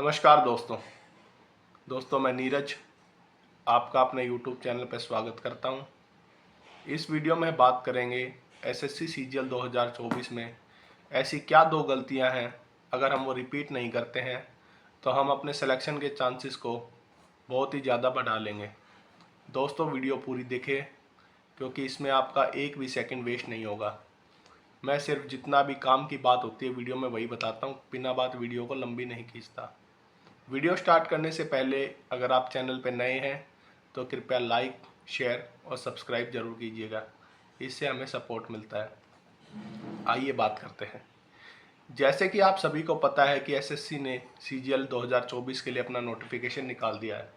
नमस्कार दोस्तों मैं नीरज आपका अपने YouTube चैनल पर स्वागत करता हूं। इस वीडियो में बात करेंगे एसएससी सीजीएल 2024 में ऐसी क्या दो गलतियां हैं, अगर हम वो रिपीट नहीं करते हैं तो हम अपने सिलेक्शन के चांसेस को बहुत ही ज़्यादा बढ़ा लेंगे। दोस्तों वीडियो पूरी देखें क्योंकि इसमें आपका एक भी सेकंड वेस्ट नहीं होगा। मैं सिर्फ जितना भी काम की बात होती है वीडियो में वही बताता हूँ, बिना बात वीडियो को लंबी नहीं खींचता। वीडियो स्टार्ट करने से पहले अगर आप चैनल पर नए हैं तो कृपया लाइक, शेयर और सब्सक्राइब जरूर कीजिएगा, इससे हमें सपोर्ट मिलता है। आइए बात करते हैं। जैसे कि आप सभी को पता है कि एसएससी ने सीजीएल 2024 के लिए अपना नोटिफिकेशन निकाल दिया है।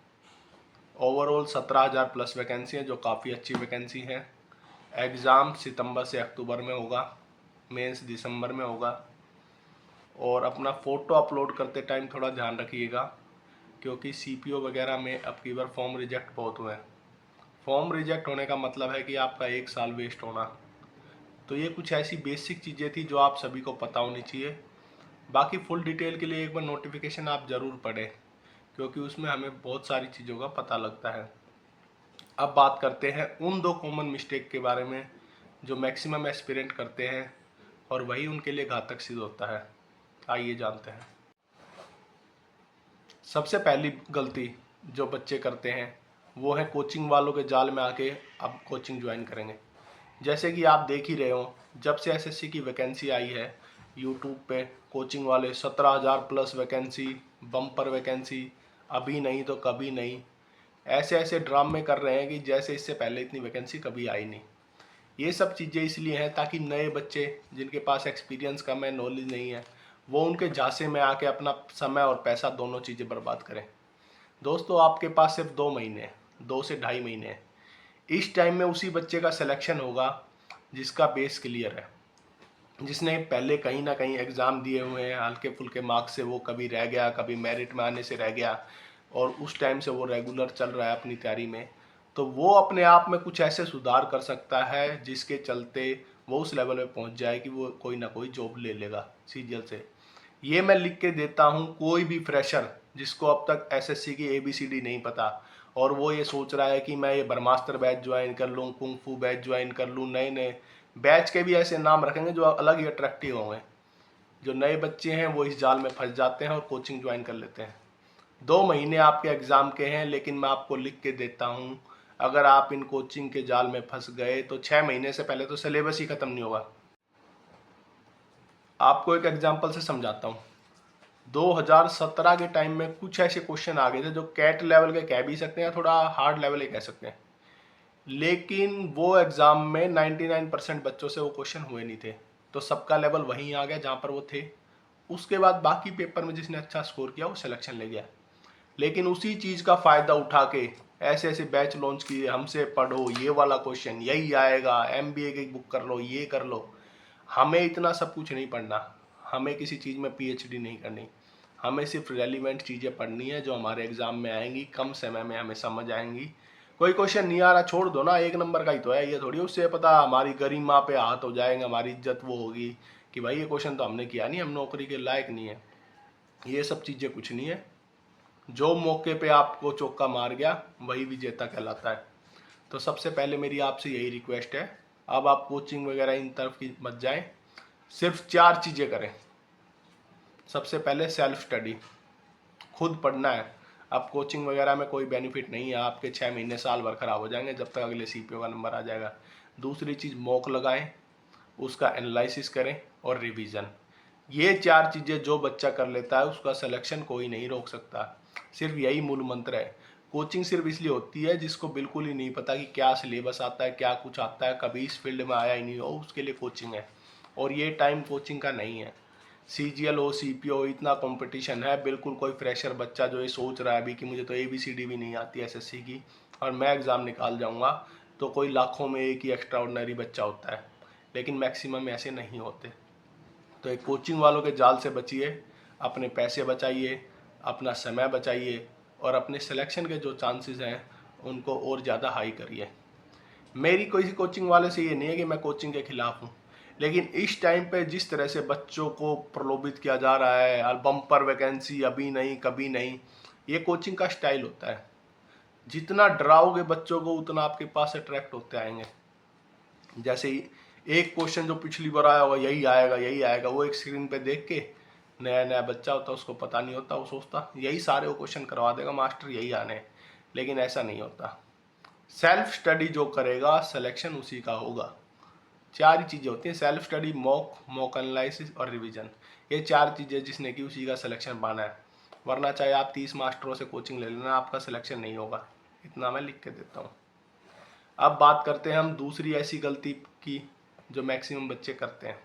ओवरऑल 17,000 प्लस वैकेंसी है, जो काफ़ी अच्छी वैकेंसी है। एग्ज़ाम सितंबर से अक्टूबर में होगा, मेंस दिसंबर में होगा। और अपना फ़ोटो अपलोड करते टाइम थोड़ा ध्यान रखिएगा, क्योंकि सीपीओ वगैरह में अब की बार फॉर्म रिजेक्ट बहुत हुए हैं। फॉर्म रिजेक्ट होने का मतलब है कि आपका 1 साल वेस्ट होना। तो ये कुछ ऐसी बेसिक चीज़ें थी जो आप सभी को पता होनी चाहिए। बाकी फुल डिटेल के लिए एक बार नोटिफिकेशन आप ज़रूर पढ़ें, क्योंकि उसमें हमें बहुत सारी चीज़ों का पता लगता है। अब बात करते हैं उन दो कॉमन मिस्टेक के बारे में जो मैक्सिमम एस्पिरेंट करते हैं और वही उनके लिए घातक सिद्ध होता है। आइए जानते हैं। सबसे पहली गलती जो बच्चे करते हैं वो है कोचिंग वालों के जाल में आके अब कोचिंग ज्वाइन करेंगे। जैसे कि आप देख ही रहे हो, जब से एसएससी की वैकेंसी आई है यूट्यूब पे कोचिंग वाले 17,000 प्लस वैकेंसी, बम्पर वैकेंसी, अभी नहीं तो कभी नहीं, ऐसे ऐसे ड्रामे कर रहे हैं कि जैसे इससे पहले इतनी वैकेंसी कभी आई नहीं। ये सब चीज़ें इसलिए हैं ताकि नए बच्चे जिनके पास एक्सपीरियंस कम है, नॉलेज नहीं है, वो उनके झांसे में आके अपना समय और पैसा दोनों चीज़ें बर्बाद करें। दोस्तों आपके पास सिर्फ 2 महीने, 2 से ढाई महीने हैं। इस टाइम में उसी बच्चे का सिलेक्शन होगा जिसका बेस क्लियर है, जिसने पहले कहीं ना कहीं एग्ज़ाम दिए हुए हैं, हल्के फुल्के मार्क्स से वो कभी रह गया, कभी मेरिट में आने से रह गया, और उस टाइम से वो रेगुलर चल रहा है अपनी तैयारी में। तो वो अपने आप में कुछ ऐसे सुधार कर सकता है जिसके चलते वो उस लेवल पे पहुंच जाए कि वो कोई ना कोई जॉब ले लेगा सीजीएल से। ये मैं लिख के देता हूँ, कोई भी फ्रेशर जिसको अब तक एसएससी की एबीसीडी नहीं पता और वो ये सोच रहा है कि मैं ये ब्रह्मास्त्र बैच ज्वाइन कर लूँ, कुंग फू बैच ज्वाइन कर लूँ, नए नए बैच के भी ऐसे नाम रखेंगे जो अलग ही अट्रैक्टिव होंगे। जो नए बच्चे हैं वो इस जाल में फंस जाते हैं और कोचिंग ज्वाइन कर लेते हैं। 2 महीने आपके एग्ज़ाम के हैं, लेकिन मैं आपको लिख के देता हूँ, अगर आप इन कोचिंग के जाल में फंस गए तो 6 महीने से पहले तो सिलेबस ही ख़त्म नहीं होगा। आपको एक एग्जाम्पल से समझाता हूँ। 2017 के टाइम में कुछ ऐसे क्वेश्चन आ गए थे जो कैट लेवल के कह भी सकते हैं, थोड़ा हार्ड लेवल ही कह सकते हैं, लेकिन वो एग्ज़ाम में 99% बच्चों से वो क्वेश्चन हुए नहीं थे। तो सबका लेवल वहीं आ गया जहाँ पर वो थे। उसके बाद बाकी पेपर में जिसने अच्छा स्कोर किया वो सिलेक्शन ले गया। लेकिन उसी चीज़ का फ़ायदा उठा के ऐसे ऐसे बैच लॉन्च किए, हमसे पढ़ो, ये वाला क्वेश्चन यही आएगा, एमबीए की बुक कर लो, ये कर लो। हमें इतना सब कुछ नहीं पढ़ना, हमें किसी चीज़ में पीएचडी नहीं करनी, हमें सिर्फ रेलिवेंट चीज़ें पढ़नी है जो हमारे एग्ज़ाम में आएंगी, कम समय में हमें समझ आएंगी। कोई क्वेश्चन नहीं आ रहा छोड़ दो ना, 1 नंबर का ही तो है, ये थोड़ी उससे पता हमारी गरिमा पे हाथ हो जाएंगे, हमारी इज्जत वो होगी कि भाई ये क्वेश्चन तो हमने किया नहीं, हम नौकरी के लायक नहीं है। ये सब चीज़ें कुछ नहीं है। जो मौके पे आपको चौका मार गया वही विजेता कहलाता है। तो सबसे पहले मेरी आपसे यही रिक्वेस्ट है, अब आप कोचिंग वगैरह इन तरफ की मत जाएं, सिर्फ 4 चीज़ें करें। सबसे पहले सेल्फ स्टडी, खुद पढ़ना है। अब कोचिंग वगैरह में कोई बेनिफिट नहीं है, आपके 6 महीने साल भर खराब हो जाएंगे जब तक अगले सीपीओ का नंबर आ जाएगा। दूसरी चीज़ मॉक लगाएं, उसका एनालिसिस करें और रिवीजन। ये 4 चीज़ें जो बच्चा कर लेता है उसका सिलेक्शन कोई नहीं रोक सकता। सिर्फ यही मूल मंत्र है। कोचिंग सिर्फ इसलिए होती है जिसको बिल्कुल ही नहीं पता कि क्या सिलेबस आता है, क्या कुछ आता है, कभी इस फील्ड में आया ही नहीं हो, उसके लिए कोचिंग है। और ये टाइम कोचिंग का नहीं है। सीजीएल हो, सीपीओ हो, इतना कंपटीशन है, बिल्कुल कोई फ्रेशर बच्चा जो ये सोच रहा है अभी कि मुझे तो एबीसीडी भी नहीं आती एसएससी की और मैं एग्ज़ाम निकाल जाऊंगा, तो कोई लाखों में एक ही एक्स्ट्रा ऑर्डिनरी बच्चा होता है, लेकिन मैक्सिमम ऐसे नहीं होते। तो एक कोचिंग वालों के जाल से बचिए, अपने पैसे बचाइए, अपना समय बचाइए और अपने सिलेक्शन के जो चांसेस हैं उनको और ज़्यादा हाई करिए। मेरी किसी कोचिंग वाले से ये नहीं है कि मैं कोचिंग के खिलाफ हूँ, लेकिन इस टाइम पे जिस तरह से बच्चों को प्रलोभित किया जा रहा है, बम्पर वैकेंसी, अभी नहीं कभी नहीं, ये कोचिंग का स्टाइल होता है। जितना डराओगे बच्चों को उतना आपके पास अट्रैक्ट होते आएंगे। जैसे ही एक क्वेश्चन जो पिछली बार आया होगा यही आएगा यही आएगा, वो एक स्क्रीन पे देख के नया नया बच्चा होता है, उसको पता नहीं होता, वो सोचता यही सारे वो क्वेश्चन करवा देगा मास्टर, यही आने। लेकिन ऐसा नहीं होता। सेल्फ स्टडी जो करेगा सिलेक्शन उसी का होगा। चार ही चीज़ें होती हैं, सेल्फ स्टडी, मॉक एनालिसिस और रिवीजन। ये चार चीज़ें जिसने की उसी का सिलेक्शन पाना है। वरना चाहे आप 30 मास्टरों से कोचिंग ले लेना, आपका सिलेक्शन नहीं होगा। इतना मैं लिख के देता हूँ। अब बात करते हैं हम दूसरी ऐसी गलती की जो मैक्सिमम बच्चे करते हैं।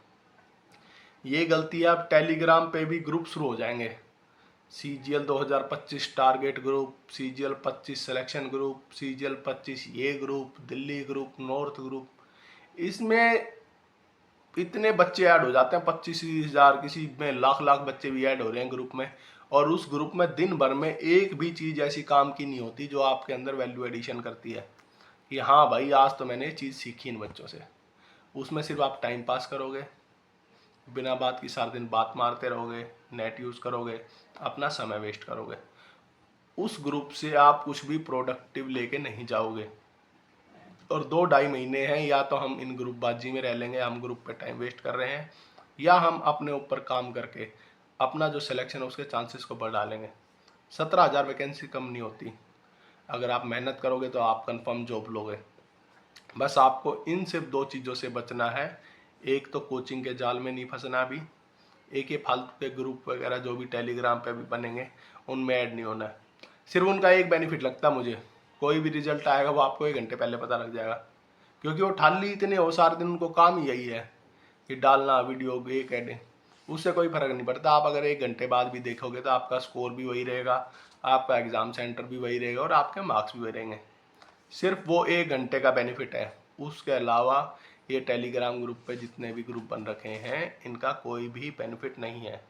ये गलती है, अब टेलीग्राम पे भी ग्रुप शुरू हो जाएंगे। CGL 2025 target group, CGL 25 selection group, CGL 25 ये group, Delhi group, north group. इसमें इतने बच्चे ऐड हो जाते हैं, 25,000, किसी में लाख लाख बच्चे भी ऐड हो रहे हैं ग्रुप में। और उस ग्रुप में दिन भर में एक भी चीज़ ऐसी काम की नहीं होती जो आपके अंदर वैल्यू एडिशन करती है कि हाँ भाई आज तो मैंने ये चीज़ सीखी इन बच्चों से। उसमें सिर्फ आप टाइम पास करोगे, बिना बात की सारा दिन बात मारते रहोगे, नेट यूज़ करोगे, अपना समय वेस्ट करोगे। उस ग्रुप से आप कुछ भी प्रोडक्टिव लेके नहीं जाओगे। और 2-2.5 महीने हैं, या तो हम इन ग्रुपबाजी में रह लेंगे, हम ग्रुप पे टाइम वेस्ट कर रहे हैं, या हम अपने ऊपर काम करके अपना जो सिलेक्शन है उसके चांसेस को बढ़ा लेंगे। 17,000 वैकेंसी कम नहीं होती। अगर आप मेहनत करोगे तो आप कंफर्म जॉब लोगे। बस आपको इन सिर्फ दो चीज़ों से बचना है। एक तो कोचिंग के जाल में नहीं फंसना अभी, एक ये फालतू के ग्रुप वगैरह जो भी टेलीग्राम पे भी बनेंगे उनमें ऐड नहीं होना है। सिर्फ उनका एक बेनिफिट लगता है मुझे, कोई भी रिजल्ट आएगा वो आपको 1 घंटे पहले पता लग जाएगा, क्योंकि वो ठाली इतने हो सारे दिन, उनको काम ही यही है कि डालना वीडियो एक एड। उससे कोई फर्क नहीं पड़ता। आप अगर 1 घंटे बाद भी देखोगे तो आपका स्कोर भी वही रहेगा, आपका एग्ज़ाम सेंटर भी वही रहेगा और आपके मार्क्स भी वही रहेंगे। सिर्फ वो 1 घंटे का बेनिफिट है। उसके अलावा ये टेलीग्राम ग्रुप पे जितने भी ग्रुप बन रखे हैं इनका कोई भी बेनिफिट नहीं है।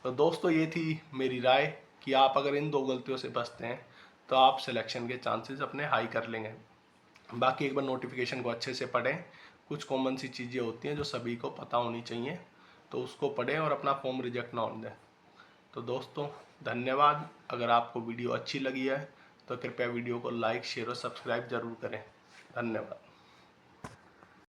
तो दोस्तों ये थी मेरी राय कि आप अगर इन 2 गलतियों से बचते हैं तो आप सिलेक्शन के चांसेस अपने हाई कर लेंगे। बाकी एक बार नोटिफिकेशन को अच्छे से पढ़ें, कुछ कॉमन सी चीज़ें होती हैं जो सभी को पता होनी चाहिए, तो उसको पढ़ें और अपना फॉर्म रिजेक्ट ना होने दें। तो दोस्तों धन्यवाद। अगर आपको वीडियो अच्छी लगी है तो कृपया वीडियो को लाइक, शेयर और सब्सक्राइब जरूर करें। धन्यवाद।